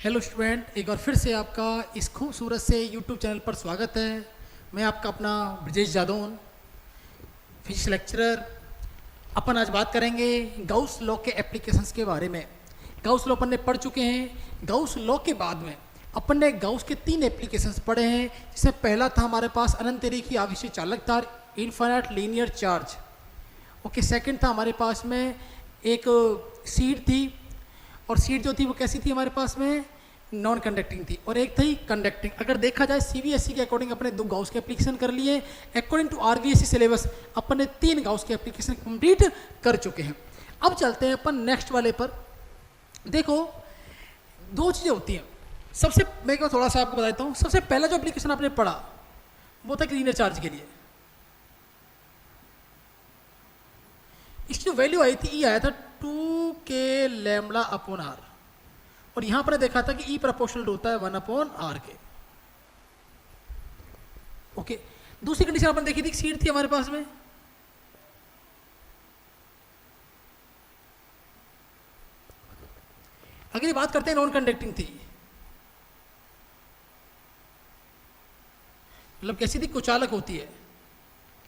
Hello student, एक बार फिर से आपका इस खूबसूरत से यूट्यूब चैनल पर स्वागत है। मैं आपका अपना ब्रजेश जादौन, फिजिक्स लेक्चरर। अपन आज बात करेंगे गाउस लॉ के एप्लीकेशंस के बारे में। गाउस लॉ अपन ने पढ़ चुके हैं। गाउस लॉ के बाद में अपन ने गाउस के 3 एप्लीकेशंस पढ़े हैं, जिसमें पहला था हमारे पास अनंत रेखीय आवेशित चालक तार, infinite linear charge. Okay, second था हमारे पास में एक सीड थी, और सीड जो थी वो कैसी थी हमारे पास में, नॉन कंडक्टिंग थी, और एक थी कंडक्टिंग। अगर देखा जाए सीबीएसई के अकॉर्डिंग अपने 2 गाउस के एप्लीकेशन कर लिए। अकॉर्डिंग टू आरबीएसई सिलेबस अपन ने 3 गाउस के एप्लीकेशन कंप्लीट कर चुके हैं। अब चलते हैं अपन नेक्स्ट वाले पर। देखो, 2 चीज़ें होती हैं। सबसे मैं को थोड़ा सा आपको बताता हूँ। सबसे पहला जो एप्लीकेशन आपने पढ़ा वो था लीनियर चार्ज के लिए। इसकी जो वैल्यू आई थी, ई आया था 2k लैम्बडा अपॉन आर, और यहां पर देखा था कि ई प्रोपोर्शनल होता है 1 अपॉन आर के। ओके, दूसरी कंडीशन अपन देखी थी, सीड थी हमारे पास में। अगर ये बात करते हैं नॉन कंडक्टिंग थी, मतलब कैसी थी, कुचालक होती है।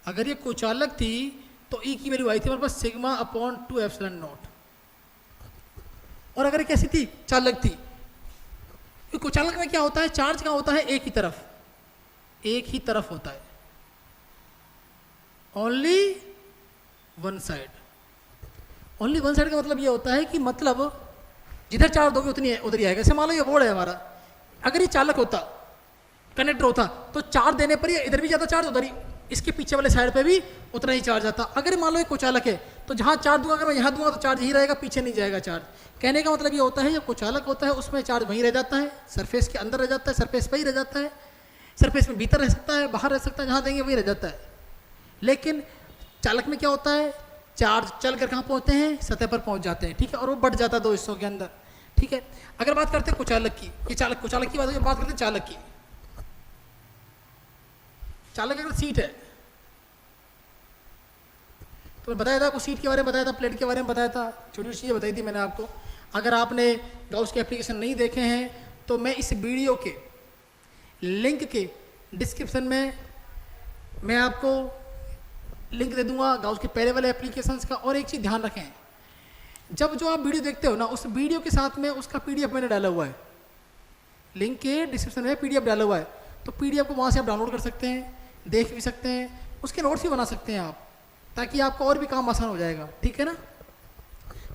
अगर ये कुचालक थी तो ई की वैल्यू आई थी हमारे पास सिग्मा अपॉन 2 एप्सिलॉन नॉट। और अगर ये कैसी थी, चालक थी। कुचालक में क्या होता है, चार्ज कहाँ होता है, एक ही तरफ होता है, only one side. Only one side का मतलब ये होता है कि मतलब जिधर चार्ज दोगे उतनी उधर ही आएगा। जैसे मान लो ये बोर्ड है हमारा, अगर ये चालक होता, कनेक्टर होता, तो चार्ज देने पर ही इधर भी जाता चार्ज, उधर ही इसके पीछे वाले साइड पे भी उतना ही चार्ज आता। अगर मान लो एक कुचालक है तो जहाँ चार्ज दूंगा, अगर मैं यहाँ दूंगा तो चार्ज ही रहेगा, पीछे नहीं जाएगा चार्ज। कहने का मतलब ये होता है, जब कुचालक होता है उसमें चार्ज वहीं रह जाता है, सरफेस के अंदर रह जाता है, सरफेस पे ही रह जाता है। सरफेस में भीतर रह सकता है, बाहर रह सकता है, जहाँ देंगे वहीं रह जाता है। लेकिन चालक में क्या होता है, चार्ज चल कर कहाँ पहुँचते हैं, सतह पर पहुँच जाते हैं, ठीक है, और वो बढ़ जाता है 2 हिस्सों के अंदर, ठीक है। अगर बात करते हैं कुचालक की, ये कुचालक की बात करते हैं चालक की। चालक अगर सीट है तो मैं बताया था आपको, सीट के बारे में बताया था, प्लेट के बारे में बताया था, छोटी छोटी चीज़ें बताई थी मैंने आपको। अगर आपने गाउस के एप्लीकेशन नहीं देखे हैं तो मैं इस वीडियो के लिंक के डिस्क्रिप्शन में मैं आपको लिंक दे दूंगा गाउस के पहले वाले एप्लीकेशंस का। और एक चीज़ ध्यान रखें, जब जो आप वीडियो देखते हो ना, उस वीडियो के साथ में उसका पीडीएफ मैंने डाला हुआ है, लिंक के डिस्क्रिप्शन में पीडीएफ डाला हुआ है। तो पीडीएफ को वहाँ से आप डाउनलोड कर सकते हैं, देख भी सकते हैं, उसके नोट्स भी बना सकते हैं आप, ताकि आपका और भी काम आसान हो जाएगा, ठीक है ना।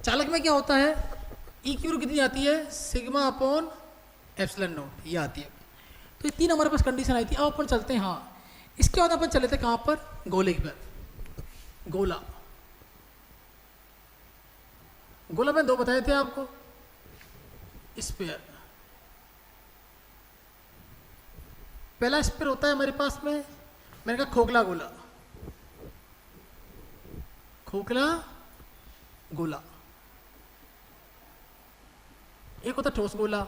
चालक में क्या होता है, ई की वैल्यू कितनी आती है, सिग्मा अपॉन एप्सिलॉन नॉट, ये आती है। तो ये 3 हमारे पास कंडीशन आई थी। अब अपन चलते हैं, हाँ, इसके बाद अपन चले थे कहाँ पर, गोले पर। गोला में 2 बताए थे आपको, स्फीयर। पहला स्फीयर होता है हमारे पास में, मैंने कहा खोखला गोला। एक होता है ठोस गोला,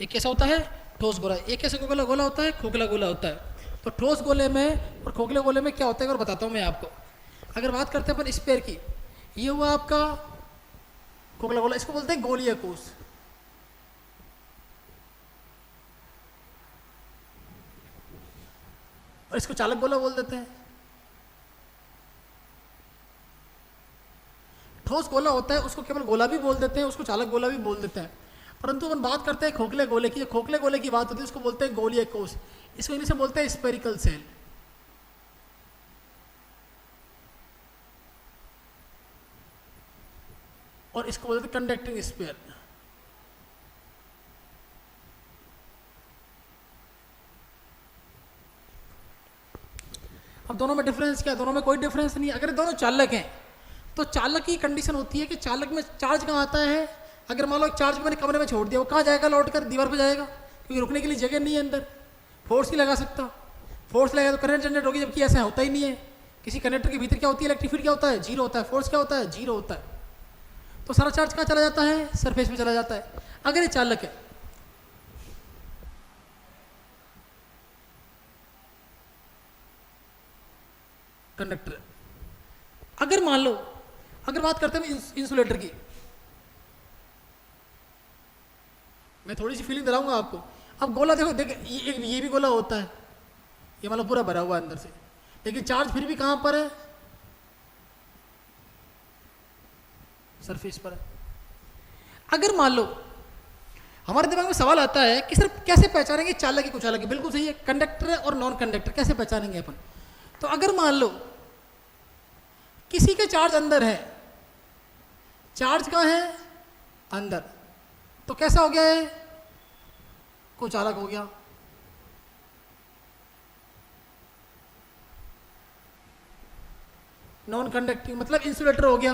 एक कैसा होता है, ठोस गोला। एक कैसा गोला होता है, खोखला गोला होता है। तो ठोस गोले में और खोखले गोले में क्या होता है और बताता हूं मैं आपको। अगर बात करते हैं अपन स्फीयर की, ये हुआ आपका खोखला गोला, इसको बोलते हैं गोलीय कोश। और इसको चालक गोला बोल देते हैं। ठोस गोला होता है उसको केवल गोला भी बोल देते हैं, उसको चालक गोला भी बोल देते हैं। परंतु अपन बात करते हैं खोखले गोले की। खोखले गोले की बात होती है उसको बोलते हैं गोलीय कोश, इसको इंग्लिश में बोलते हैं स्फेरिकल सेल। और इसको बोलते हैं कंडक्टिंग स्फीयर। अब दोनों में डिफरेंस क्या है, दोनों में कोई डिफरेंस नहीं है। अगर दोनों चालक हैं तो चालक की कंडीशन होती है कि चालक में चार्ज कहाँ आता है। अगर मान लो चार्ज मैंने कमरे में छोड़ दिया, वो कहाँ जाएगा, लौट कर दीवार पर जाएगा, क्योंकि रुकने के लिए जगह नहीं है अंदर, फोर्स नहीं लगा सकता। फोर्स लगेगा तो करंट जनरेट होगी, जबकि ऐसा होता ही नहीं है। किसी कनेक्टर के भीतर क्या होती है, इलेक्ट्रिक फील्ड क्या होता है, 0 होता है। फोर्स क्या होता है, 0 होता है। तो सारा चार्ज कहाँ चला जाता है, सरफेस में चला जाता है। अगर ये चालक है, कंडक्टर, अगर मान लो, अगर बात करते हैं इंसुलेटर की, मैं थोड़ी सी फीलिंग दिलाऊंगा आपको। अब गोला देखो, ये भी गोला होता है, ये मतलब पूरा भरा हुआ है अंदर से, लेकिन चार्ज फिर भी कहाँ पर है? सरफेस पर है। अगर मान लो हमारे दिमाग में सवाल आता है कि सर कैसे पहचानेंगे चालक की कुचालक की? बिल्कुल सही है, कंडक्टर और नॉन कंडक्टर कैसे पहचानेंगे अपन? तो अगर मान लो किसी के चार्ज अंदर है, चार्ज कहाँ है? अंदर, तो कैसा हो गया है? कुचालक हो गया। नॉन कंडक्टिंग मतलब इंसुलेटर हो गया।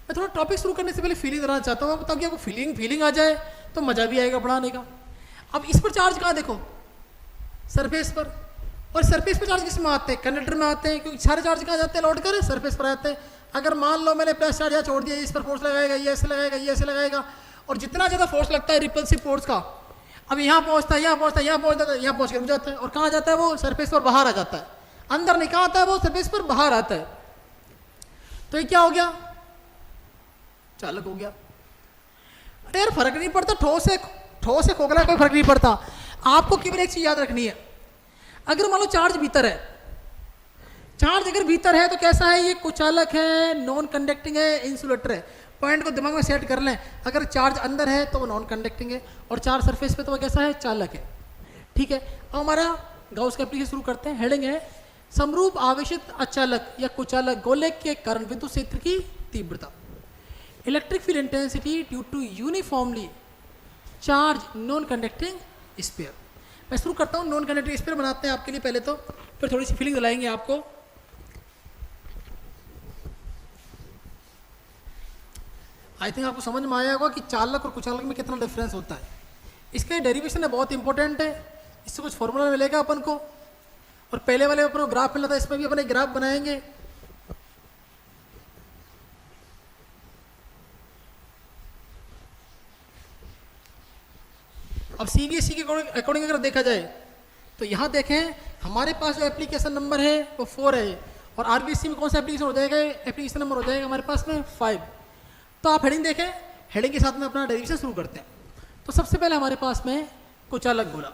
मैं थोड़ा टॉपिक शुरू करने से पहले फीलिंग देना चाहता हूँ ताकि आपको फीलिंग आ जाए तो मजा भी आएगा पढ़ाने का। अब इस पर चार्ज कहाँ देखो? सरफेस पर। और सरफेस पर चार्ज किस में आते हैं? कंडक्टर में आते हैं, क्योंकि सारे चार्ज कहाँ जाते हैं? लौट कर सरफेस पर आते हैं। अगर मान लो मैंने प्लस चार्ज यहाँ छोड़ दिया, इस पर फोर्स लगाएगा, ये ऐसे लगाएगा, ये ऐसे लगाएगा, और जितना ज़्यादा फोर्स लगता है रिपल्सिव फोर्स का, अब यहाँ पहुँचता है, यहाँ पहुँचता है, यहाँ पहुँच जाता है, यहाँ पहुँच कर रुक जाता है, और कहाँ जाता है वो? सरफेस पर बाहर आ जाता है। अंदर नहीं, कहाँ आता है वो? सरफेस पर बाहर आता है। तो ये क्या हो गया? चालक हो गया। अरे यार फर्क नहीं पड़ता, ठोस है खोखला, कोई फर्क नहीं पड़ता। आपको केवल एक चीज याद रखनी है, अगर मान लो चार्ज भीतर है, चार्ज अगर भीतर है तो कैसा है? ये कुचालक है, नॉन कंडक्टिंग है, इंसुलेटर है। पॉइंट को दिमाग में सेट कर लें। अगर चार्ज अंदर है तो वो नॉन कंडक्टिंग है, और चार्ज सरफेस पे तो वो कैसा है? चालक है। ठीक है, अब हमारा गाउस का एप्लीकेशन शुरू करते हैं। हेडिंग है समरूप आवेशित अचालक या कुचालक गोले के कारण विद्युत क्षेत्र की तीव्रता। Electric field intensity due to uniformly charge non conducting sphere. मैं शुरू करता हूँ, नॉन कंडक्टिंग स्फीयर बनाते हैं आपके लिए पहले तो, फिर थोड़ी सी फीलिंग दिलाएंगे आपको। आई थिंक आपको समझ में आया होगा कि चालक और कुचालक में कितना डिफरेंस होता है। इसका डेरिवेशन है बहुत इंपॉर्टेंट है, इससे कुछ फॉर्मूला मिलेगा अपन को, और पहले वाले अपन को ग्राफ मिला था, इसमें भी अपन एक ग्राफ बनाएंगे। अब सीबीएसई के अकॉर्डिंग अगर देखा जाए तो यहाँ देखें हमारे पास जो एप्लीकेशन नंबर है वो 4 है, और आरबीएसई में कौन सा एप्लीकेशन हो जाएगा? एप्लीकेशन नंबर हो जाएगा हमारे पास में 5। तो आप हेडिंग देखें, हेडिंग के साथ में अपना डेरिवेशन शुरू करते हैं। तो सबसे पहले हमारे पास में कुचालक गोला,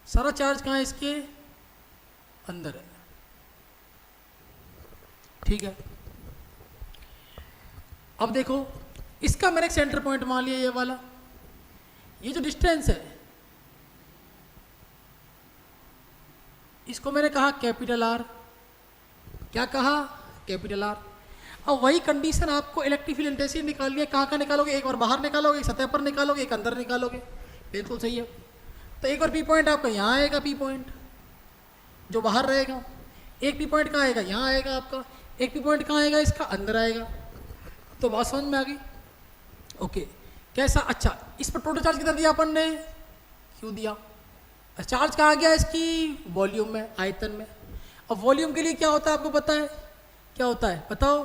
सारा चार्ज कहाँ है? इसके अंदर है। ठीक है, अब देखो इसका मैंने एक सेंटर पॉइंट मान लिया, ये वाला, ये जो डिस्टेंस है इसको मैंने कहा कैपिटल आर। क्या कहा? Capital R. अब वही कंडीशन आपको इलेक्ट्रिक फील्ड इंटेंसिटी निकालनी है। कहाँ निकालोगे? एक बार बाहर निकालोगे, एक सतह पर निकालोगे, एक अंदर निकालोगे। बिल्कुल सही है। तो एक बार पी पॉइंट आपका यहाँ आएगा, पी पॉइंट जो बाहर रहेगा। एक पी पॉइंट कहाँ आएगा? यहाँ आएगा आपका। एक पी पॉइंट कहाँ आएगा? इसका अंदर आएगा। तो बात समझ में आ गई? ओके, कैसा? अच्छा, इस पर टोटल चार्ज कितना दिया अपन ने? क्यों दिया? चार्ज कहाँ गया? इसकी वॉल्यूम में, आयतन में। अब वॉल्यूम के लिए क्या होता है आपको पता है? क्या होता है बताओ?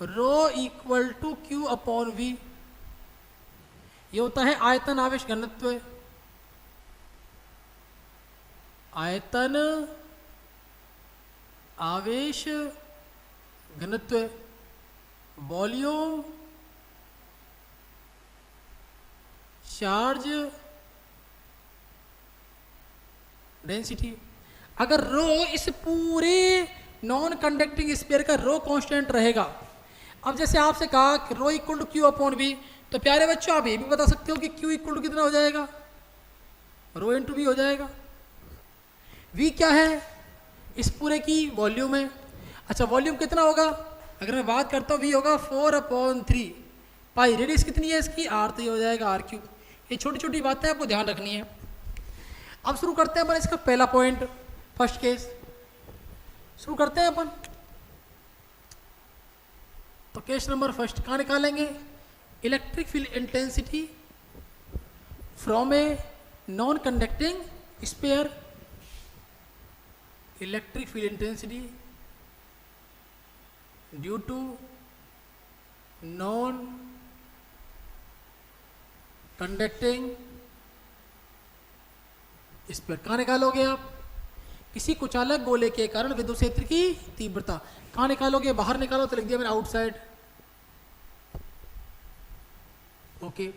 Rho equal to Q upon V. ये होता है आयतन आवेश घनत्व। आयतन आवेश घनत्व, वॉल्यूम चार्ज डेंसिटी। अगर रो इस पूरे नॉन कंडक्टिंग स्फीयर का रो कांस्टेंट रहेगा। अब जैसे आपसे कहा कि rho equal to Q upon V, तो प्यारे बच्चों आप ये भी बता सकते हो कि क्यू इक्वल टू कितना हो जाएगा? रो इंटू वी हो जाएगा। वी क्या है? इस पूरे की वॉल्यूम है। अच्छा, वॉल्यूम कितना होगा? अगर मैं बात करता हूँ वी होगा 4/3 पाई। रेडियस कितनी है इसकी? आर। तो ये हो जाएगा आर क्यूब। ये छोटी छोटी बातें आपको ध्यान रखनी है। अब शुरू करते हैं अपन इसका पहला पॉइंट, फर्स्ट केस शुरू करते हैं अपन। तो केस नंबर फर्स्ट कहाँ निकालेंगे? Electric field intensity from a non conducting sphere. Electric field intensity due to non conducting square. कहाँ निकालोगे आप? किसी कुचालक गोले के कारण विद्युत क्षेत्र की तीव्रता। कहाँ निकालोगे? बाहर निकालो, तो लिख दिया मैंने आउटसाइड। ओके,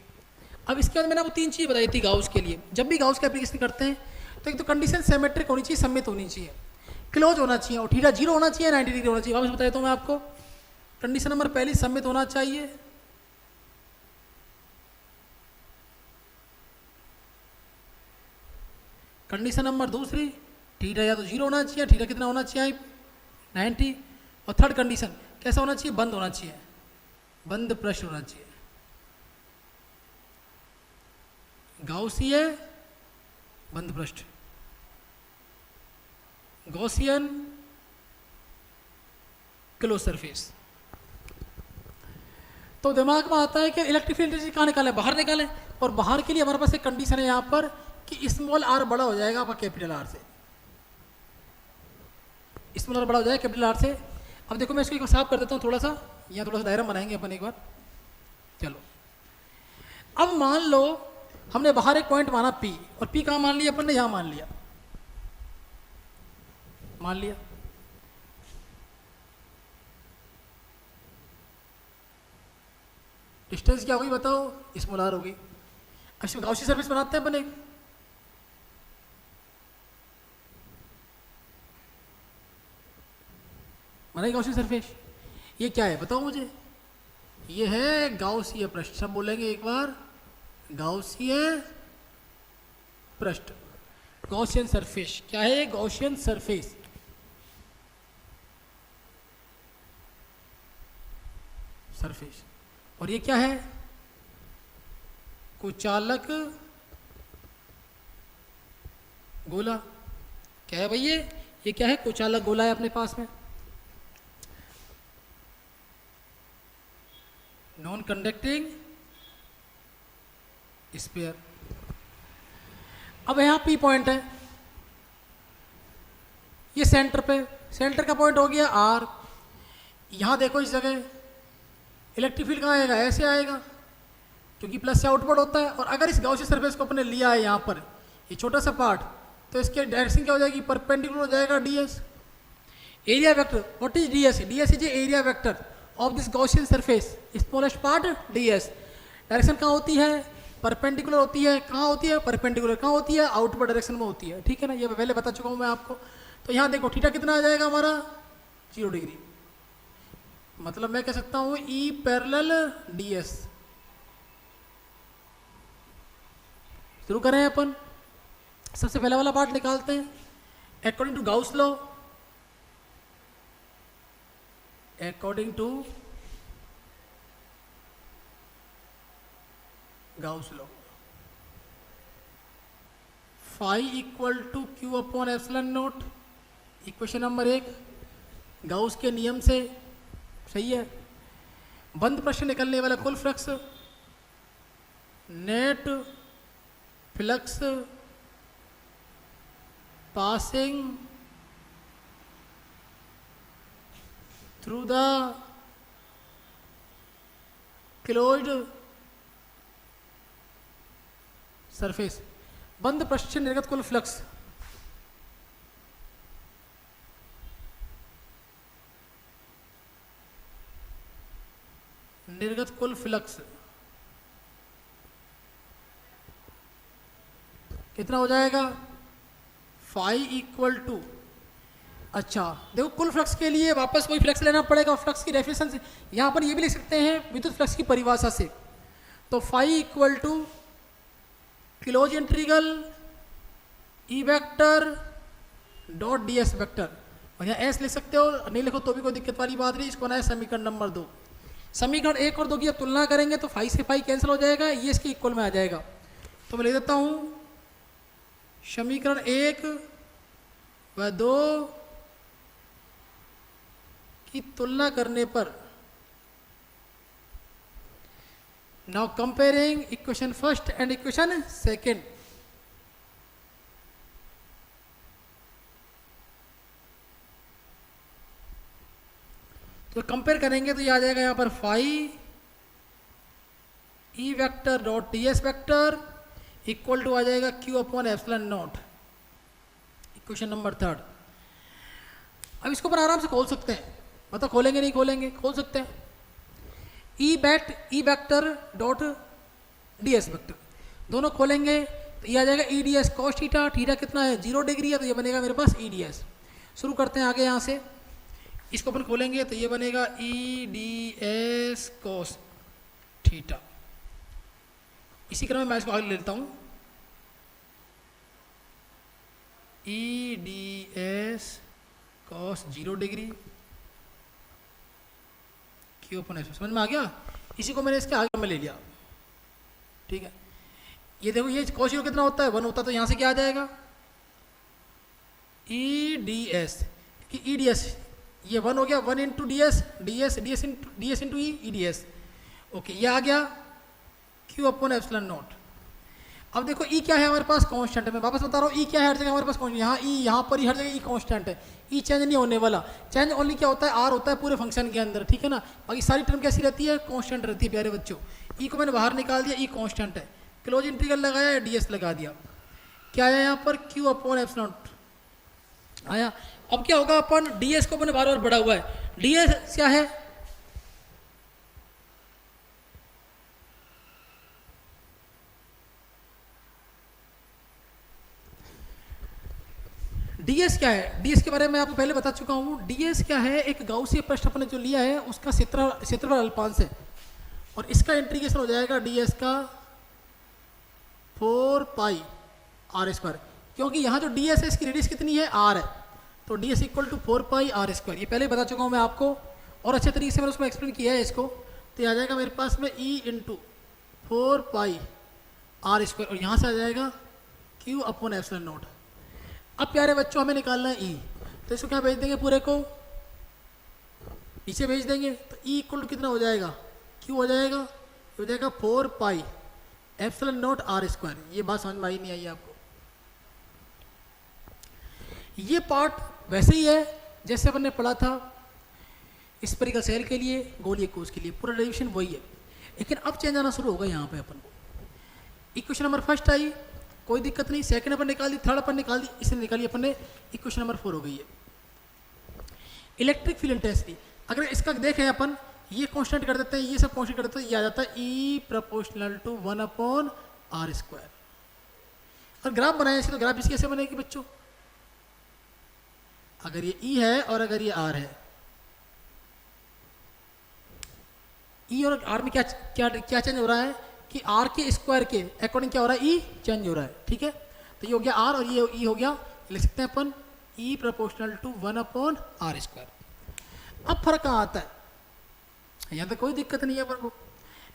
अब इसके बाद मैंने आपको 3 चीज़ बताई थी गाउस के लिए। जब भी गाउस का एप्लीकेशन करते हैं तो एक तो कंडीशन सिमेट्रिक होनी चाहिए, सममित होनी चाहिए, क्लोज होना चाहिए, और थीटा 0 होना चाहिए, 90 डिग्री होना चाहिए। वापस बता देता हूँ मैं आपको। कंडीशन नंबर पहली, सममित होना चाहिए। कंडीशन नंबर दूसरी, थीटा या तो 0 होना चाहिए, थीटा कितना होना चाहिए? 90। और थर्ड कंडीशन कैसा होना चाहिए? बंद होना चाहिए, बंद पृष्ठ होना चाहिए। गाउसीय बंद पृष्ठ, गॉसियन क्लोज सरफेस। तो दिमाग में आता है कि इलेक्ट्रिक फील्ड एनर्जी कहाँ निकालें? बाहर निकालें। और बाहर के लिए हमारे पास एक कंडीशन है यहाँ पर कि स्मॉल आर बड़ा हो जाएगा आपका कैपिटल आर से। स्मॉल आर बड़ा हो जाएगा कैपिटल आर से। अब देखो मैं इसको एक बार साफ कर देता हूँ थोड़ा सा, यहाँ थोड़ा सा डायग्राम बनाएंगे अपन एक बार। चलो, अब मान लो हमने बाहर एक पॉइंट माना P, और P कहाँ मान लिया अपन ने? यहाँ मान लिया, मान लिया। डिस्टेंस क्या होगी बताओ? स्मॉल आर होगी। अब इसमें गाउसी सरफेस बनाते हैं अपन एक। बनाई गाउसी सरफेस। ये क्या है बताओ मुझे? ये है गाउसीय पृष्ठ। सब बोलेंगे एक बार, गाउसीय पृष्ठ, गॉसियन सरफेस। क्या है? Gaussian surface. सरफेस। और ये क्या है? कुचालक गोला। क्या है भाई ये क्या है? कुचालक गोला है अपने पास में, नॉन कंडक्टिंग स्फीयर। अब यहाँ P पॉइंट है, ये सेंटर पे, सेंटर का पॉइंट हो गया R। यहाँ देखो इस जगह इलेक्ट्रिक फील्ड कहाँ आएगा? ऐसे आएगा, क्योंकि प्लस से आउटवर्ड होता है। और अगर इस गाउसी सरफेस को अपने लिया है यहाँ पर, ये छोटा सा पार्ट, तो इसके डायरेक्शन क्या हो जाएगी? परपेंडिकुलर हो जाएगा ds। Area vector, what is ds? ds is area vector of this Gaussian surface, smallest part ds। Direction कहाँ होती है? परपेंडिकुलर होती है। कहाँ होती है? परपेंडिकुलर। कहाँ होती है? आउटवर्ड डायरेक्शन में होती है। ठीक है ना, ये पहले बता चुका हूँ मैं आपको। तो यहाँ देखो थीटा कितना आ जाएगा हमारा? 0 डिग्री। मतलब मैं कह सकता हूँ E पैरेलल ds। शुरू करें अपन। सबसे पहला वाला पार्ट निकालते हैं। According to Gauss law, according to Gauss law, phi equal to Q upon epsilon naught. Equation number 1 Gauss के नियम से, सही है। बंद पृष्ठ निकलने वाला कुल flux, net flux passing through the closed surface. बंद पृष्ठ से निर्गत कुल फ्लक्स, निर्गत कुल फ्लक्स कितना हो जाएगा? फाई इक्वल टू, अच्छा देखो कुल फ्लक्स के लिए वापस वही फ्लक्स लेना पड़ेगा। फ्लक्स की डेफिनेशन से यहाँ पर ये भी लिख सकते हैं विद्युत फ्लक्स की परिभाषा से। तो phi equal to close integral E vector dot D S vector. और यहाँ एस लिख सकते हो, नहीं लिखो तो भी कोई दिक्कत वाली बात नहीं। इसको ना है समीकरण नंबर 2। समीकरण 1 और 2 की अब तुलना करेंगे तो फाई से फाई कैंसिल हो जाएगा, ये इसके इक्वल में आ जाएगा। तो मैं लिख देता हूँ समीकरण 1 व 2 की तुलना करने पर, now comparing equation first and equation second. तो कंपेयर करेंगे तो ये आ जाएगा यहाँ पर phi E vector dot D S vector equal to आ जाएगा Q upon epsilon not. Question number 3। अब इसको अपन आराम से खोल सकते हैं, मतलब खोलेंगे नहीं खोलेंगे, खोल सकते हैं। ई vector dot D S vector, दोनों खोलेंगे तो ये आ जाएगा ई D S cos theta, theta कितना है 0 डिग्री है, तो ये बनेगा मेरे पास ई डी एस। शुरू करते हैं आगे यहाँ से, इसको अपन खोलेंगे तो ये बनेगा E D S cos theta. इसी क्रम में मैं इसको आगे ले लेता हूँ, E D S cos 0 degree Q upon F, समझ में आ गया। इसी को मैंने इसके आगे में ले लिया, ठीक है। ये देखो ये कॉस 0 कितना होता है 1 होता है, तो यहाँ से क्या आ जाएगा ई डी एस, ई डी एस ये 1 हो गया, 1 into D S, D S into ई डी एस। ओके, ये आ गया क्यू अपन एप्सिलॉन नॉट। अब देखो ई क्या है हमारे पास कांस्टेंट है, मैं वापस बता रहा हूँ ई क्या है हर जगह हमारे पास कांस्टेंट, यहाँ ई यहाँ पर ही हर जगह ई कांस्टेंट है, ई चेंज नहीं होने वाला। चेंज ओनली क्या होता है आर होता है पूरे फंक्शन के अंदर, ठीक है ना। बाकी सारी टर्म कैसी रहती है कांस्टेंट रहती है प्यारे बच्चों। ई को मैंने बाहर निकाल दिया, ई कांस्टेंट है, क्लोज इंटीग्रल लगाया, डीएस लगा दिया, क्या आया यहाँ पर क्यू अपॉन एप्सिलॉन नॉट आया। अब क्या होगा अपन डीएस को मैंने बार बार बढ़ा हुआ है, डीएस क्या है डीएस क्या है, डीएस के बारे में आपको पहले बता चुका हूँ। डीएस क्या है, एक गाउसीय पृष्ठ अपने जो लिया है उसका क्षेत्रफल अल्पांश है, और इसका इंटीग्रेशन हो जाएगा डीएस का 4 पाई आर स्क्वायर, क्योंकि यहाँ जो डीएस है इसकी रेडियस कितनी है आर है, तो ds equal to 4 pi r square. ये पहले बता चुका हूँ मैं आपको, और अच्छे तरीके से मैंने उसमें एक्सप्लेन किया है इसको। तो ये आ जाएगा मेरे पास में E into 4 pi r square, और यहाँ से आ जाएगा क्यू अपॉन एप्सिलॉन नॉट। अब प्यारे बच्चों हमें निकालना है ई, तो इसको क्या भेज देंगे पूरे को नीचे भेज देंगे, तो ई इक्वल टू कितना हो जाएगा क्यू हो जाएगा, हो जाएगा 4 pi epsilon not are square. ये बात समझ में आई नहीं आई आपको। ये पार्ट वैसे ही है जैसे अपन ने पढ़ा था स्फेरिकल सेल के लिए, गोलीय कोश के लिए, पूरा डेरिवेशन वही है, लेकिन अब चेंज आना शुरू होगा यहाँ पे अपन को। इक्वेशन नंबर 1 आई, कोई दिक्कत नहीं, सेकंड अपन निकाल दी, थर्ड अपन निकाल दी, इसे निकाली अपन ने, इक्वेशन नंबर 4 हो गई है। इलेक्ट्रिक फील्ड इंटेंसिटी, अगर इसका देखें अपन, ये कांस्टेंट कर देते हैं, ये सब कांस्टेंट कर देते हैं, ये आ जाता है E proportional to 1 upon are square. और ग्राफ बनाए इसे, तो ग्राफ इसकी कैसे बनेगी बच्चों, अगर ये ई है और अगर ये आर है, ई और आर में क्या क्या क्या चेंज हो रहा है कि आर के स्क्वायर के अकॉर्डिंग क्या हो रहा है ई चेंज हो रहा है, ठीक है। तो ये हो गया आर और ये ई हो गया, लिख सकते हैं अपन E proportional to 1 upon are square. अब फर्क कहाँ आता है, यहाँ तो कोई दिक्कत नहीं है अपन को।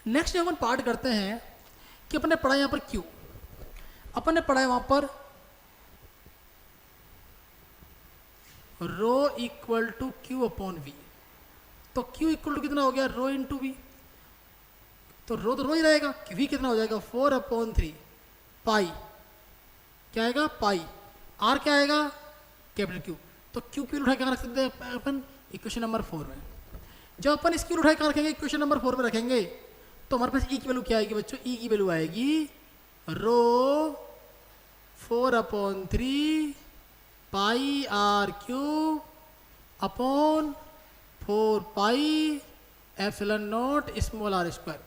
नेक्स्ट जो अपन पार्ट करते हैं कि अपन ने पढ़ा यहाँ पर क्यू, अपन ने पढ़ा है वहाँ पर rho equal to Q upon V, तो क्यू इक्वल टू कितना हो गया रो इंटू वी, तो रो तो रो ही रहेगा, वी कितना हो जाएगा 4 अपॉन 3 पाई, क्या आएगा पाई, आर क्या आएगा कैपिटल क्यू। तो क्यू क्यू उठा के रख सकते हैं अपन इक्वेशन नंबर 4 में। जब अपन इस क्यू उठा के रखेंगे इक्वेशन नंबर 4 में रखेंगे, तो हमारे पास ई की वैल्यू क्या आएगी बच्चों, ई की वैल्यू आएगी rho 4 upon 3 pi r cube upon 4 pi epsilon naught small r square.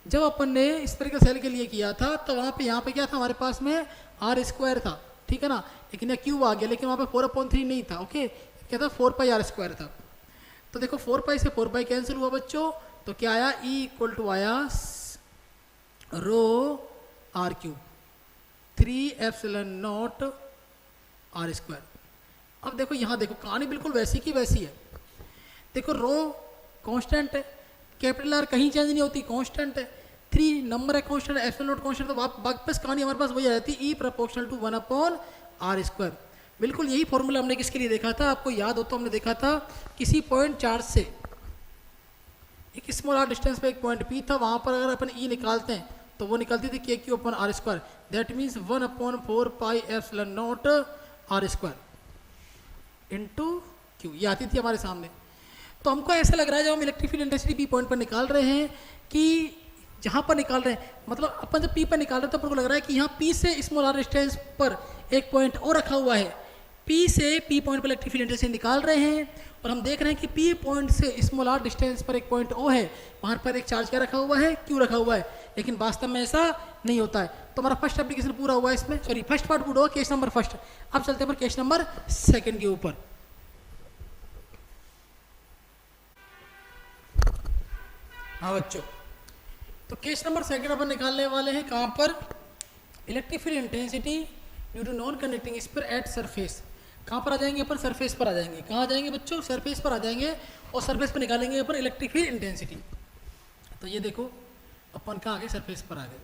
जब अपन ने स्फेरिकल सेल के लिए किया था तो वहाँ पे यहाँ पे क्या था हमारे पास में आर स्क्वायर था, ठीक है ना, लेकिन यहाँ क्यूब आ गया, लेकिन वहाँ पे 4/3 नहीं था, ओके, क्या था 4 पाई आर स्क्वायर था। तो देखो 4 पाई से 4 पाई कैंसिल हुआ बच्चों, तो क्या आया ई इक्वल टू आया rho R cube 3 epsilon not are square. अब देखो यहाँ देखो कहानी बिल्कुल वैसी की वैसी है, देखो रो कांस्टेंट है, कैपिटल आर कहीं चेंज नहीं होती, कांस्टेंट है, 3 नंबर है कांस्टेंट, एप्सिलॉन नॉट कांस्टेंट, तो वापस कहानी हमारे पास वही आ जाती है E proportional to 1 upon are square. बिल्कुल यही फॉर्मूला हमने किसके लिए देखा था, आपको याद हो तो हमने देखा था किसी पॉइंट चार्ज से एक स्मॉल आर डिस्टेंस पे एक पॉइंट पी था, वहां पर अगर अपन ई निकालते हैं तो वो निकलती थी के Q upon are square, that means 1 upon 4 pi epsilon not are square into Q, ये आती थी हमारे सामने। तो हमको ऐसा लग रहा है जब हम electric field intensity P point पर निकाल रहे हैं कि जहाँ पर निकाल रहे हैं, मतलब अपन जब पी पर निकाल रहे हैं तो अपन को लग रहा है कि यहाँ पी से स्मॉल आर डिस्टेंस पर एक पॉइंट और रखा हुआ है, P से P पॉइंट पर इलेक्ट्रिक फील्ड इंटेंसिटी निकाल रहे हैं और हम देख रहे हैं कि P पॉइंट से स्मॉल r डिस्टेंस पर एक पॉइंट O है, वहाँ पर एक चार्ज क्या रखा हुआ है, Q रखा हुआ है, लेकिन वास्तव में ऐसा नहीं होता है। तो हमारा फर्स्ट एप्लीकेशन पूरा हुआ है इसमें, सॉरी फर्स्ट पार्ट पूरा हुआ केस नंबर फर्स्ट। अब चलते हैं केस नंबर सेकंड के ऊपर। हाँ बच्चों, तो केस नंबर सेकंड अपन निकालने वाले हैं कहाँ पर, electric field intensity due to non conducting sphere at surface. कहाँ पर आ जाएंगे अपन, सरफेस पर आ जाएंगे। कहाँ आ जाएंगे बच्चों, सरफेस पर आ जाएंगे और सरफेस पर निकालेंगे अपन इलेक्ट्रिक फील्ड इंटेंसिटी। तो ये देखो अपन कहाँ आ गए, सरफेस पर आ गए।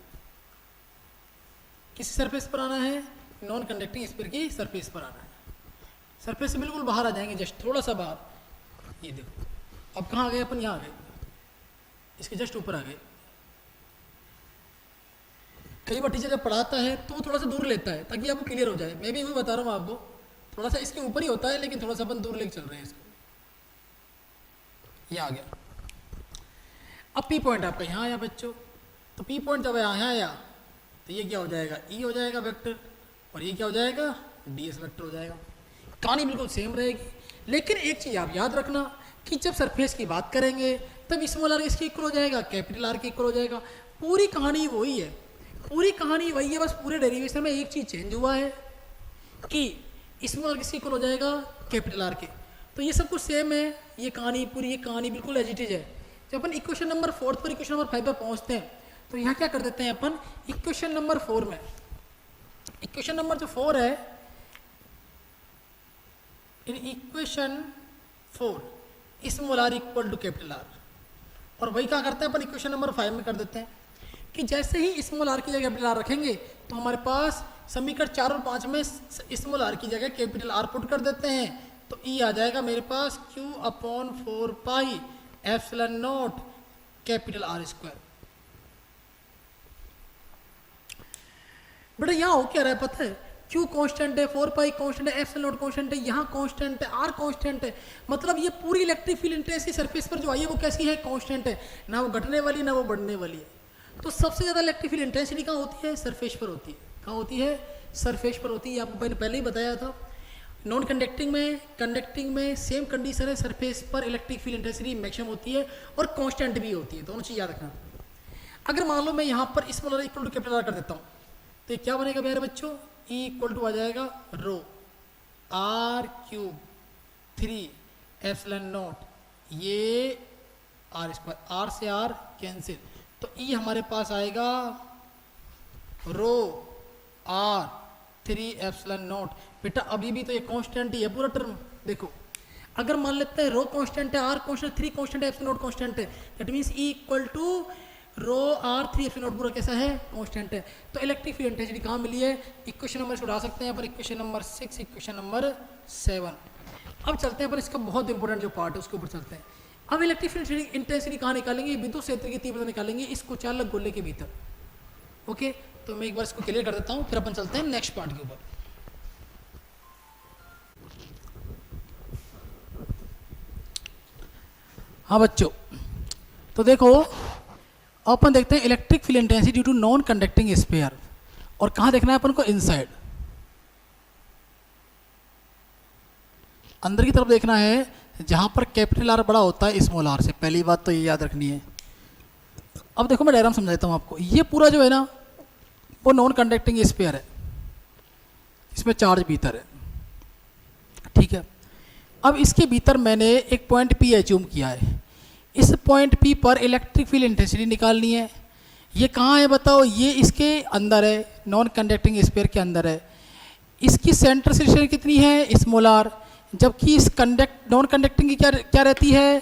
किस सरफेस पर आना है, नॉन कंडक्टिंग स्फीयर की सरफेस पर आना है। सरफेस से बिल्कुल बाहर आ जाएंगे, जस्ट थोड़ा सा बाहर। ये देखो अब कहाँ आ गए अपन, यहाँ आ गए, इसके जस्ट ऊपर आ गए। कई बार टीचर जब पढ़ाता है तो वो थोड़ा सा दूर लेता है ताकि आपको क्लियर हो जाए। मैं भी वही बता रहा हूँ आपको, थोड़ा सा इसके ऊपर ही होता है लेकिन थोड़ा सा अपन दूर लेके चल रहे हैं इसको। ये आ गया। अब P पॉइंट आपका यहाँ आया बच्चों, तो P पॉइंट जब यहाँ आया तो ये क्या हो जाएगा, E हो जाएगा वेक्टर, और ये क्या हो जाएगा, ds वेक्टर हो जाएगा। कहानी बिल्कुल सेम रहेगी, लेकिन एक चीज़ आप याद रखना कि जब सरफेस की बात करेंगे तब स्मॉल r इसके इक्वल हो जाएगा, कैपिटल R के इक्वल हो जाएगा। पूरी कहानी वही है, पूरी कहानी वही है, बस पूरे डेरिवेशन में एक चीज़ चेंज हुआ है कि स्मॉल r किसके इक्वल हो जाएगा, कैपिटल R के। तो ये सब कुछ सेम है, ये कहानी पूरी, ये कहानी बिल्कुल एज इट इज है। जब अपन इक्वेशन नंबर 4 पर इक्वेशन नंबर 5 पर पहुँचते हैं तो यहाँ क्या कर देते हैं अपन, इक्वेशन नंबर 4 में, इक्वेशन नंबर जो 4 है, in equation 4 small r equal to capital R, और वही क्या करते हैं अपन इक्वेशन नंबर 5 में कर देते हैं कि जैसे ही स्मॉल r की जगह कैपिटल R रखेंगे तो हमारे पास समीकरण 4 और 5 में स्मॉल r की जगह कैपिटल R पुट कर देते हैं, तो E आ जाएगा मेरे पास Q/4 pi epsilon not capital R square. बेटा यहाँ हो क्या रहा है पता है, Q कांस्टेंट है, 4 पाई कांस्टेंट है, एप्सिलॉन नॉट कांस्टेंट है, यहाँ कांस्टेंट है, R कांस्टेंट है। मतलब ये पूरी इलेक्ट्रिक फील्ड इंटेंसिटी सरफेस पर जो आई है वो कैसी है, कांस्टेंट है, ना वो घटने वाली ना वो बढ़ने वाली है। तो सबसे ज़्यादा इलेक्ट्रिक फील्ड इंटेंसिटी कहाँ होती है, सरफेस पर होती है। कहाँ होती है, सरफेस पर होती है। आपको मैंने पहले ही बताया था, नॉन कंडक्टिंग में, कंडक्टिंग में सेम कंडीशन है, सरफेस पर इलेक्ट्रिक फील्ड इंटेंसिटी मैक्सिमम होती है और कांस्टेंट भी होती है। दोनों चीज़ याद रखना। अगर मान लो मैं यहाँ पर small r equal to capital R कर देता हूँ तो ये क्या बनेगा मेरे बच्चों, E इक्वल टू आ जाएगा रो r³ 3 एप्सिलॉन नॉट, ये R स्क्वायर, R से R कैंसिल, तो E हमारे पास आएगा रो r3 एप्सिलॉन नॉट। बेटा अभी भी तो ये कांस्टेंट ही है पूरा टर्म। देखो अगर मान लेते हैं रो कांस्टेंट है, R कांस्टेंट, 3 कांस्टेंट है, एप्सिलॉन नॉट कांस्टेंट है, that means E equal to rho r3 epsilon naught पूरा कैसा है, कांस्टेंट है। तो इलेक्ट्रिक फील्ड इंटेंसिटी कहाँ मिली है, इक्वेशन नंबर इसको उड़ा सकते हैं यहाँ पर, इक्वेशन नंबर 6, इक्वेशन नंबर 7। अब चलते हैं पर इसका बहुत इंपॉर्टेंट जो पार्ट है उसके ऊपर चलते हैं। अब इलेक्ट्रिक फील्ड इंटेंसिटी कहाँ निकालेंगे, विद्युत क्षेत्र की तीव्रता निकालेंगे इस कुचालक गोले के भीतर। ओके, तो मैं एक बार इसको क्लियर कर देता हूँ, फिर अपन चलते हैं नेक्स्ट पार्ट के ऊपर। हाँ बच्चों, तो देखो अपन देखते हैं electric field intensity due to non conducting sphere, और कहाँ देखना है अपन को, इनसाइड, अंदर की तरफ देखना है जहाँ पर कैपिटल R बड़ा होता है स्मॉल r से। पहली बात तो ये याद रखनी है। अब देखो मैं डायग्राम समझाता हूँ आपको। ये पूरा जो है ना वो नॉन कंडक्टिंग स्फीयर है, इसमें चार्ज भीतर है, ठीक है। अब इसके भीतर मैंने एक पॉइंट P एज्यूम किया है। इस पॉइंट P पर इलेक्ट्रिक फील्ड इंटेंसिटी निकालनी है। ये कहाँ है बताओ, ये इसके अंदर है, नॉन कंडक्टिंग स्फीयर के अंदर है। इसकी सेंटर से डिस्टेंस कितनी है, स्मॉल r, जबकि इस नॉन कंडक्टिंग की क्या रहती है,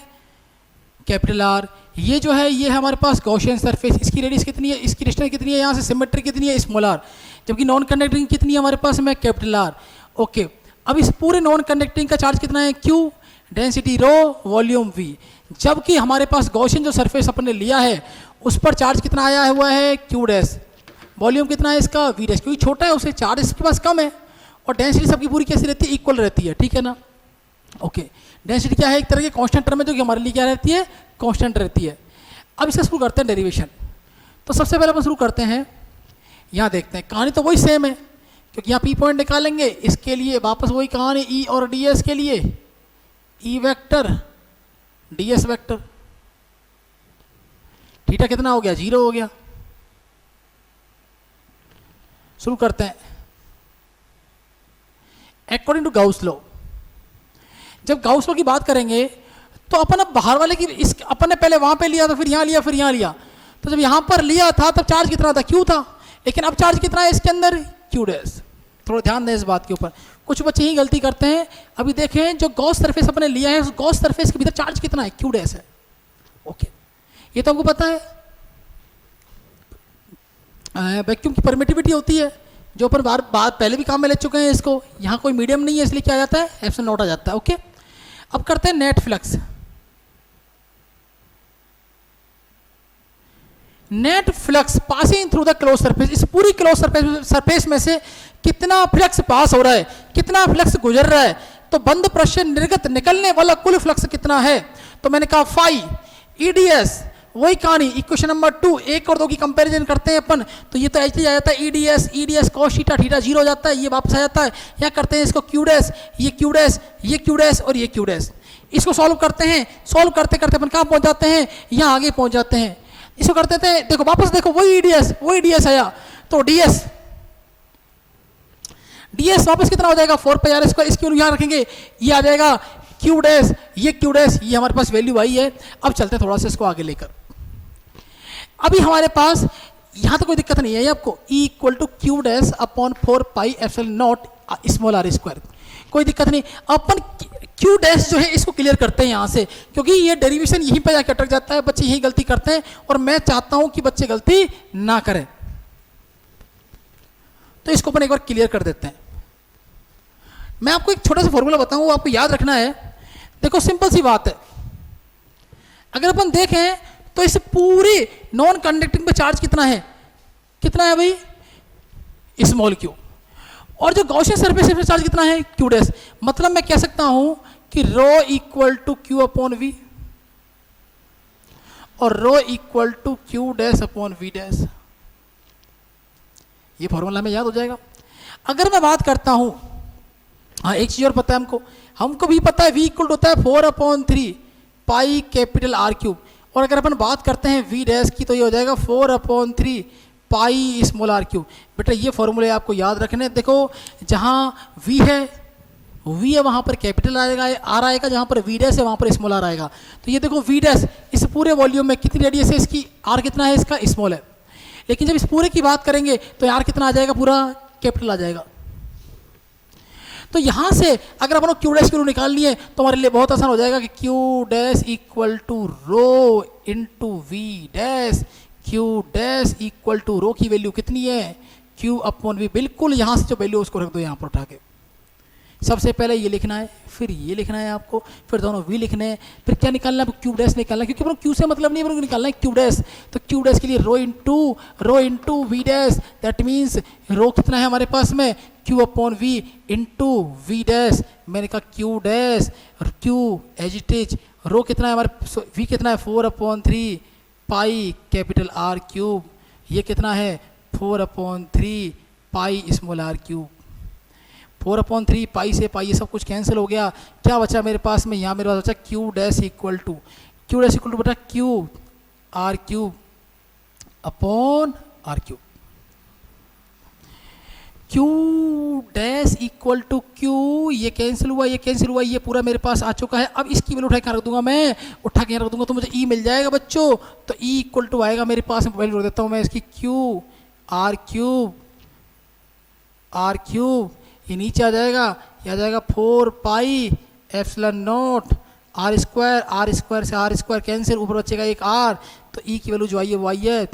कैपिटल R। ये जो है ये हमारे पास गॉसियन सरफेस, इसकी रेडियस कितनी है, इसकी डिस्टेंस कितनी है, यहाँ से सिमेट्री कितनी है, स्मॉल r, जबकि नॉन कंडक्टिंग कितनी है हमारे पास में, कैपिटल R। ओके, अब इस पूरे नॉन कंडक्टिंग का चार्ज कितना है, Q, density rho, volume V, जबकि हमारे पास गॉसियन जो सरफेस अपन ने लिया है उस पर चार्ज कितना आया हुआ है, Q डैश, वॉल्यूम कितना है इसका, V डैश, क्योंकि छोटा है उसे चार्ज इसके पास कम है, और डेंसिटी सबकी पूरी कैसी रहती है, इक्वल रहती है, ठीक है ना। ओके, डेंसिटी क्या है, एक तरह के कांस्टेंट टर्म है जो कि हमारे लिए क्या रहती है, कांस्टेंट रहती है। अब इससे शुरू करते हैं डेरिवेशन। तो सबसे पहले अपन शुरू करते हैं, यहाँ देखते हैं कहानी तो वही सेम है क्योंकि यहाँ पी पॉइंट निकालेंगे, इसके लिए वापस वही कहानी ई और डी एस के लिए E vector D S vector. Theta कितना हो गया? 0 हो गया। शुरू करते हैं। अकॉर्डिंग टू गाउस लॉ, जब गाउस लॉ की बात करेंगे तो अपन अब बाहर वाले की अपन ने पहले वहां पे लिया था, फिर यहां लिया, फिर यहां लिया। तो जब यहां पर लिया था तब चार्ज कितना था? क्यू था। लेकिन अब चार्ज कितना है इसके अंदर? Q dash. थोड़ा ध्यान दें इस बात के ऊपर, कुछ बच्चे ही गलती करते हैं। अभी देखें जो गॉस सरफेस अपने लिया है, उस गॉस सरफेस के भीतर चार्ज कितना है? क्यू डैश है। ओके, ये तो हमको पता है। वैक्यूम की परमिटिविटी होती है, जो अपन बार पहले भी काम में ले चुके हैं इसको। यहाँ कोई मीडियम नहीं है, इसलिए क्या आ जाता है? एप्सिलॉन नॉट आ जाता है। ओके, अब करते हैं net flux. Net flux passing through the close surface, इस पूरी क्लोज सरफेस में से कितना फ्लक्स पास हो रहा है, कितना फ्लक्स गुजर रहा है। तो बंद प्रश्न निर्गत निकलने वाला कुल फ्लक्स कितना है? तो मैंने कहा फाई ईडीएस, वही कहानी इक्वेशन नंबर 2, 1 और 2 की कंपैरिजन करते हैं अपन। तो ये तो ऐसे आ जाता है ईडीएस कॉस थीटा, थीटा 0 हो जाता है, ये वापस आ जाता है। यहाँ करते हैं इसको क्यू डैश, ये क्यू डैश, ये क्यू डैश और ये क्यू डैश। इसको सॉल्व करते हैं, सॉल्व करते करते अपन कहाँ पहुंच जाते हैं? यहाँ आगे पहुंच जाते हैं। इसको करते थे, देखो वापस देखो, वही ईडीएस आया। तो डीएस वापस कितना हो जाएगा? 4 पाई आर स्क्वायर। इसकी यहाँ रखेंगे, ये आ जाएगा क्यू डैश, ये क्यू डैश, ये हमारे पास वैल्यू आई है। अब चलते हैं थोड़ा सा इसको आगे लेकर। अभी हमारे पास यहां तो कोई दिक्कत नहीं है आपको, E equal to Q dash upon 4 pi epsilon naught small r square, कोई दिक्कत नहीं। अपन क्यू डैश जो है इसको क्लियर करते हैं यहाँ से, क्योंकि ये डेरिवेशन यहीं पर जाकर अटक जाता है, बच्चे यही गलती करते हैं और मैं चाहता हूं कि बच्चे गलती ना करें। तो इसको अपन एक बार क्लियर कर देते हैं। मैं आपको एक छोटा सा फॉर्मूला बताऊं, आपको याद रखना है। देखो सिंपल सी बात है, अगर अपन देखें तो इस पूरी नॉन कंडक्टिंग पे चार्ज कितना है? कितना है भाई? Small Q. और जो गॉसियन सरफेस पे चार्ज कितना है? Q dash. मतलब मैं कह सकता हूं कि rho equal to Q upon V और rho equal to Q dash upon V dash. ये फॉर्मूला हमें याद हो जाएगा। अगर मैं बात करता हूं, हाँ एक चीज और पता है हमको भी पता है वी इक्वल होता है 4/3 पाई कैपिटल आर क्यूब। और अगर अपन बात करते हैं वी डैश की तो ये हो जाएगा 4/3 पाई स्मॉल आर क्यूब। बेटा ये फॉर्मूले आपको याद रखने। देखो जहाँ वी है वहाँ पर कैपिटल आएगा, आर आएगा, जहाँ पर वी डैश है वहाँ पर स्मॉल आर आएगा। तो ये देखो वी डैश इस पूरे वॉल्यूम में कितनी रेडियस है इसकी? आर कितना है इसका? स्मॉल है। लेकिन जब इस पूरे की बात करेंगे तो आर कितना आ जाएगा? पूरा कैपिटल आ जाएगा। तो यहाँ से अगर अपन क्यू डैश की वैल्यू निकालनी है तो हमारे लिए बहुत आसान हो जाएगा कि Q dash equal to rho into V dash. Q dash equal to rho की वैल्यू कितनी है? Q upon V. बिल्कुल यहाँ से जो वैल्यू उसको रख दो यहाँ पर उठा के। सबसे पहले ये लिखना है, फिर ये लिखना है आपको, फिर दोनों वी लिखने हैं, फिर क्या निकालना है? क्यू डैश निकालना है, क्योंकि क्यू से मतलब नहीं है, निकालना है क्यू डैश। तो क्यू डैश के लिए rho into V dash, that means rho कितना है हमारे पास में? Q upon V into V dash. मैंने कहा क्यू डैश और Q as it is. Rho कितना है हमारे? वी कितना है? 4/3 पाई कैपिटल आर क्यूब। ये कितना है? 4/3 पाई स्मॉल आर क्यूब। 4/3 पाई से पाई ये सब कुछ कैंसिल हो गया। क्या बचा मेरे पास में? यहाँ मेरे पास बचा क्यू डैश इक्वल टू बेटा Q r cube upon r cube. Q dash equal to Q, ये कैंसिल हुआ, ये कैंसिल हुआ, ये पूरा मेरे पास आ चुका है। अब इसकी वैल्यू उठा के रख दूंगा, मैं उठा के रख दूंगा तो मुझे ई मिल जाएगा बच्चों। तो ई इक्वल टू आएगा मेरे पास, वैल्यू रख देता हूँ मैं इसकी क्यू आर क्यूब। ये नीचे आ जाएगा, ये आ जाएगा 4 pi epsilon not are square से आर स्क्वायर कैंसिल, ऊपर बचेगा एक आर। तो ई की वैल्यू जो आई है वो आई है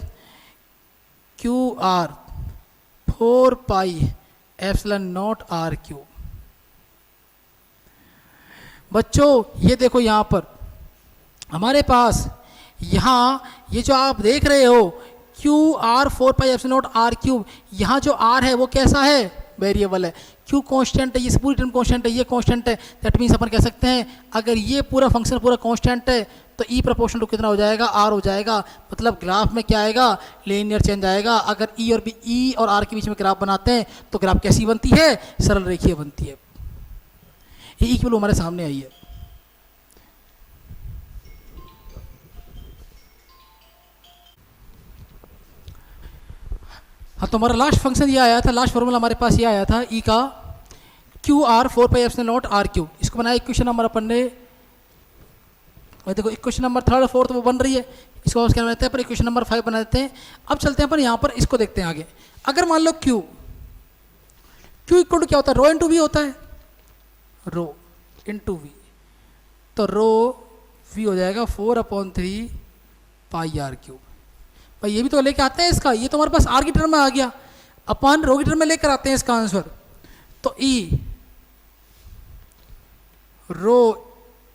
Q r 4 pi epsilon not r cube. बच्चों ये देखो यहाँ पर हमारे पास यहाँ ये जो आप देख रहे हो Q r 4 pi epsilon not r cube, यहाँ जो आर है वो कैसा है? वेरिएबल है। क्यू कांस्टेंट है, ये पूरी टर्म कांस्टेंट है, ये कांस्टेंट है, दैट मीन्स अपन कह सकते हैं अगर ये पूरा फंक्शन पूरा कांस्टेंट है तो ई प्रोपोर्शनल टू कितना हो जाएगा, आर हो जाएगा। मतलब ग्राफ में क्या आएगा, लीनियर चेंज आएगा। अगर ई और आर के बीच में ग्राफ बनाते हैं तो ग्राफ कैसी बनती है, सरल रेखीय बनती है। ये ई की वैल्यू हमारे सामने आई है। हाँ, तो हमारा लास्ट फंक्शन ये आया था, लास्ट फॉर्मूला हमारे पास ये आया था ई का, क्यू आर 4πε0 आर क्यू। इसको बनाया इक्वेशन नंबर अपन ने, देखो इक्वेशन नंबर 3rd 4th वो बन रही है, इसको क्या बनाते हैं पर इक्वेशन नंबर 5 बना देते हैं। अब चलते हैं अपन यहाँ पर, इसको देखते हैं आगे। अगर मान लो क्यू इक्वल टू क्या होता है, रो इंटू वी होता है, रो इंटू वी, तो रो वी हो जाएगा 4/3 पाई आर क्यू। भाई ये भी तो लेके आते हैं इसका, ये तो हमारे पास आर की टर्म में आ गया, अपन रो की टर्म में लेकर आते हैं इसका आंसर। तो ई rho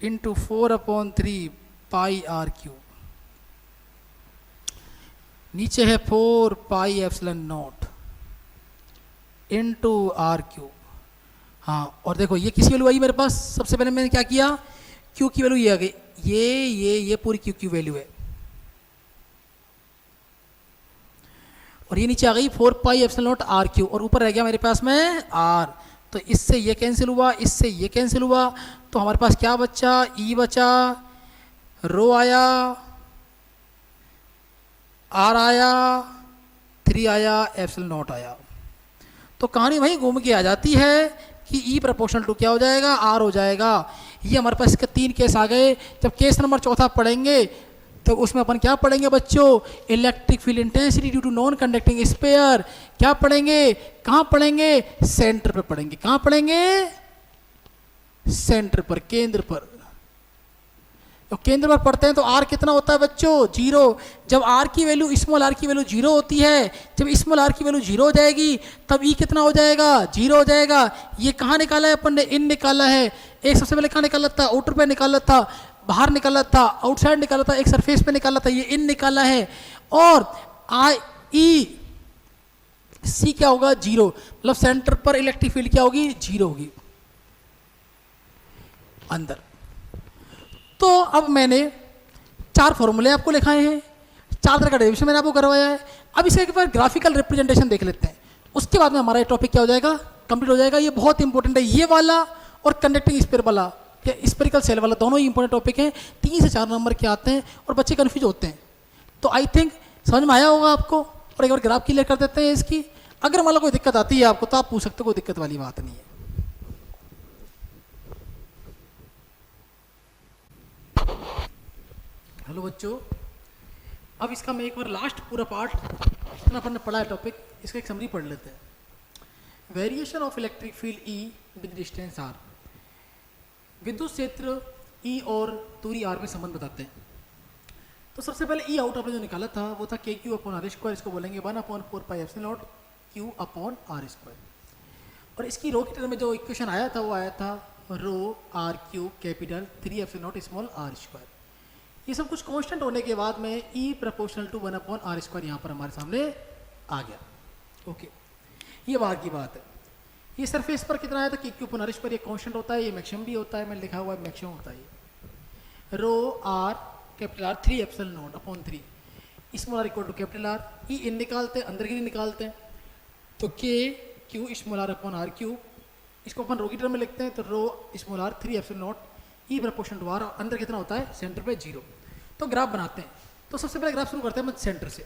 into 4/3 pi are Q, नीचे है 4πε0 इंटू आर क्यू। हाँ, और देखो ये किसी वैल्यू आई मेरे पास, सबसे पहले मैंने क्या किया, क्यू की वैल्यू ये आ गई, ये पूरी क्यू की वैल्यू है, और ये नीचे आ गई 4πε0 आर क्यू, और ऊपर रह गया मेरे पास में आर। तो इससे ये कैंसिल हुआ, इससे ये कैंसिल हुआ, तो हमारे पास क्या बचा, ई बचा, रो आया, आर आया, 3 आया, ε0 आया। तो कहानी वही घूम के आ जाती है कि ई प्रोपोर्शनल टू क्या हो जाएगा, आर हो जाएगा। ये हमारे पास इसके 3 केस आ गए। जब केस नंबर 4 पढ़ेंगे तो उसमें अपन क्या पढ़ेंगे बच्चों, electric field intensity due to non conducting sphere. क्या पढ़ेंगे, कहाँ पढ़ेंगे, सेंटर पर पढ़ेंगे। कहाँ पढ़ेंगे, सेंटर पर, केंद्र पर। तो केंद्र पर पढ़ते हैं तो आर कितना होता है बच्चों, 0। जब आर की वैल्यू, स्मॉल आर की वैल्यू 0 होती है, जब स्मॉल आर की वैल्यू 0 हो जाएगी तब ई कितना हो जाएगा, 0 हो जाएगा। ये कहाँ निकाला है अपन ने, इन निकाला है। एक सबसे पहले कहाँ निकाला था, आउटर पे निकाला था, बाहर निकाला था, आउटसाइड निकाला था, एक सरफेस पे निकाला था, ये इन निकाला है। और आई ई सी क्या होगा, 0। मतलब सेंटर पर इलेक्ट्रिक फील्ड क्या होगी, 0 होगी अंदर। तो अब मैंने 4 फॉर्मूले आपको लिखाए हैं, 4 तरह का डेरिवेशन मैंने आपको करवाया है। अब इसे एक बार ग्राफिकल रिप्रेजेंटेशन देख लेते हैं, उसके बाद में हमारा ये टॉपिक क्या हो जाएगा, कंप्लीट हो जाएगा। ये बहुत इंपॉर्टेंट है, ये वाला और कंडक्टिंग स्फीयर वाला या स्फेरिकल सेल वाला, दोनों ही इंपॉर्टेंट टॉपिक हैं। 3 से 4 नंबर के आते हैं और बच्चे कंफ्यूज होते हैं। तो आई थिंक समझ में आया होगा आपको। और एक बार ग्राफ क्लियर कर देते हैं इसकी। अगर मान लो कोई दिक्कत आती है आपको तो आप पूछ सकते हो, कोई दिक्कत वाली बात नहीं है। हेलो बच्चों, अब इसका मैं एक बार लास्ट पूरा पार्ट जितना अपन ने पढ़ा है टॉपिक, इसका एक समरी पढ़ लेते हैं। Variation of electric field E with distance r. विद्युत क्षेत्र ई और दूरी आर में संबंध बताते हैं। तो सबसे पहले ई आउट आपने जो निकाला था वो था KQ/r², इसको बोलेंगे 1/4πε0 Q/r²। और इसकी रो की टर्म में जो इक्वेशन आया था वो आया था rho R Q capital 3ε0 small r²। ये सब कुछ कांस्टेंट होने के बाद में ई प्रोपोर्शनल टू 1/r² यहाँ पर हमारे सामने आ गया। ओके, ये बाहर की बात है। ये सरफेस पर कितना आया था, KQ/r², ये कांस्टेंट होता है, ये मैक्सिमम भी होता है, मैंने लिखा हुआ है मैक्सिमम होता है। Rho R capital R 3ε0/3 small r equal to capital R। E in निकालते हैं, अंदर की निकालते हैं, तो KQ स्मॉल r/r³। इसको अपन रो की टर्म में लिखते हैं, तो rho small r 3ε0 E proportional to R. अंदर कितना होता है, सेंटर पे 0। तो ग्राफ बनाते हैं। तो सबसे पहले ग्राफ शुरू करते हैं सेंटर से।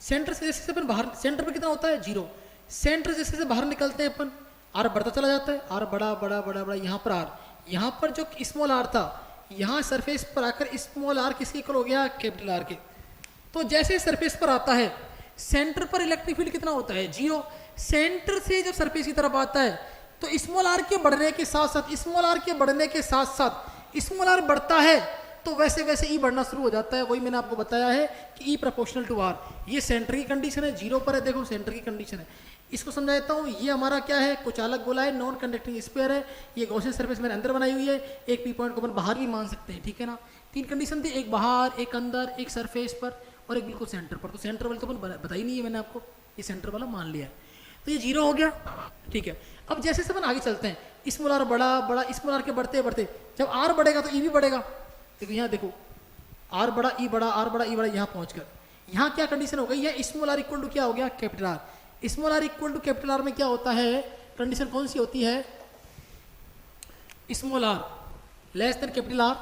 सेंटर से जैसे अपन बाहर, सेंटर पे कितना होता है, 0। सेंटर जैसे से बाहर निकलते हैं अपन, आर बढ़ता चला जाता है, आर बड़ा बड़ा बड़ा बड़ा, यहाँ पर आर, यहाँ पर जो स्मॉल आर था, यहाँ सरफेस पर आकर स्मॉल आर किसके इक्वल हो गया, कैपिटल आर के। तो जैसे सरफेस पर आता है, सेंटर पर इलेक्ट्रिक फील्ड कितना होता है, 0। सेंटर से जब सरफेस की तरफ आता है तो स्मॉल आर के बढ़ने के साथ साथ, स्मॉल आर के बढ़ने के साथ साथ स्मॉल आर बढ़ता है तो वैसे वैसे ई बढ़ना शुरू हो जाता है। वही मैंने आपको बताया है कि ई प्रोपोर्शनल टू आर। ये सेंटर की कंडीशन है, 0 पर है, देखो सेंटर की कंडीशन है। इसको समझा देता हूँ। ये हमारा क्या है, कुछ अलग बोला है, नॉन कंडक्टिंग स्फीयर है। ये गॉसियन सरफेस मैंने अंदर बनाई हुई है, एक पी पॉइंट को अपन बाहर भी मान सकते हैं, ठीक है ना। 3 कंडीशन थी, एक बाहर, एक अंदर, एक सरफेस पर और एक बिल्कुल सेंटर पर। तो सेंटर वाली तो अपन बता ही नहीं है मैंने आपको, ये सेंटर वाला मान लिया है, तो ये 0 हो गया। ठीक है, अब जैसे से अपन आगे चलते हैं, स्मॉल आर बड़ा बड़ा स्मॉल आर के बढ़ते बढ़ते जब आर बढ़ेगा तो ई भी बढ़ेगा। देखो यहाँ देखो, आर बड़ा ई बड़ा, आर बड़ा ई बड़ा, यहाँ पहुँच कर यहाँ क्या कंडीशन हो गई, ये स्मॉल आर इक्वल टू क्या हो गया, capital r. Small r equal to capital r में क्या होता है, कंडीशन कौन सी होती है, small r less than capital r,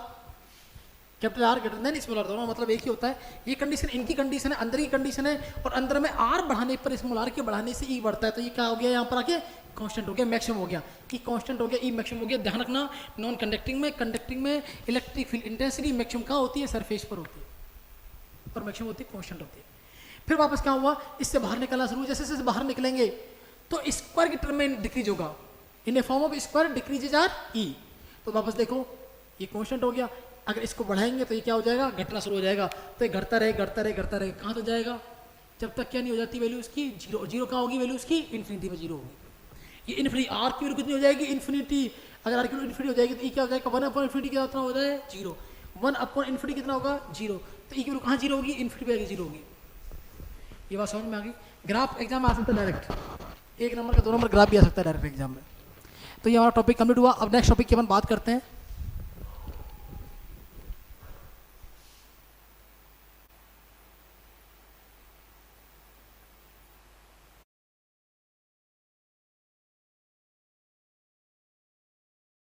capital r greater than small r, दोनों मतलब एक ही होता है। ये कंडीशन इनकी कंडीशन है, अंदर की कंडीशन है, और अंदर में आर बढ़ाने पर स्मॉल आर के बढ़ाने से ई बढ़ता है, तो ये क्या हो गया, यहाँ पर आके कांस्टेंट हो गया, मैक्सिमम हो गया, ई कांस्टेंट हो गया, ई मैक्सिमम हो गया। ध्यान रखना, नॉन कंडक्टिंग में, कंडक्टिंग में इलेक्ट्रिक फील्ड इंटेंसिटी मैक्सिमम कहाँ होती है, सरफेस पर होती है, और मैक्सिमम होती है, कांस्टेंट होती है। फिर वापस क्या हुआ, इससे बाहर निकलना शुरू, जैसे जैसे बाहर निकलेंगे तो स्क्वायर की टर्म में डिक्रीज होगा, in a form of square decreases R E. तो वापस देखो ये कांस्टेंट हो गया, अगर इसको बढ़ाएंगे तो ये क्या हो जाएगा, घटना शुरू हो जाएगा, तो ये घटता रहे घटता रहे घटता रहे, कहाँ तो जाएगा, जब तक क्या नहीं हो जाती वैल्यू उसकी जीरो। जीरो कहाँ होगी वैल्यू उसकी, इन्फिनिटी में जीरो होगी। ये इन्फिनिटी आर की वैल्यू कितनी हो जाएगी, इन्फिनिटी। अगर आर की वैल्यू इन्फिनिटी हो जाएगी तो ये क्या हो जाएगा, 1 अपॉन इन्फिनिटी कितना हो जाए, जीरो। 1 अपॉन इन्फिनिटी कितना होगा, जीरो। तो ई की वैल्यू कहाँ जीरो होगी, इन्फिनिटी पे जीरो होगी। ये बात समझ में आ गई। ग्राफ एग्जाम में आ सकता है डायरेक्ट, 1 नंबर का 2 नंबर ग्राफ भी आ सकता है डायरेक्ट एग्जाम में। तो ये हमारा टॉपिक कंप्लीट हुआ। अब नेक्स्ट टॉपिक की अपन बात करते हैं।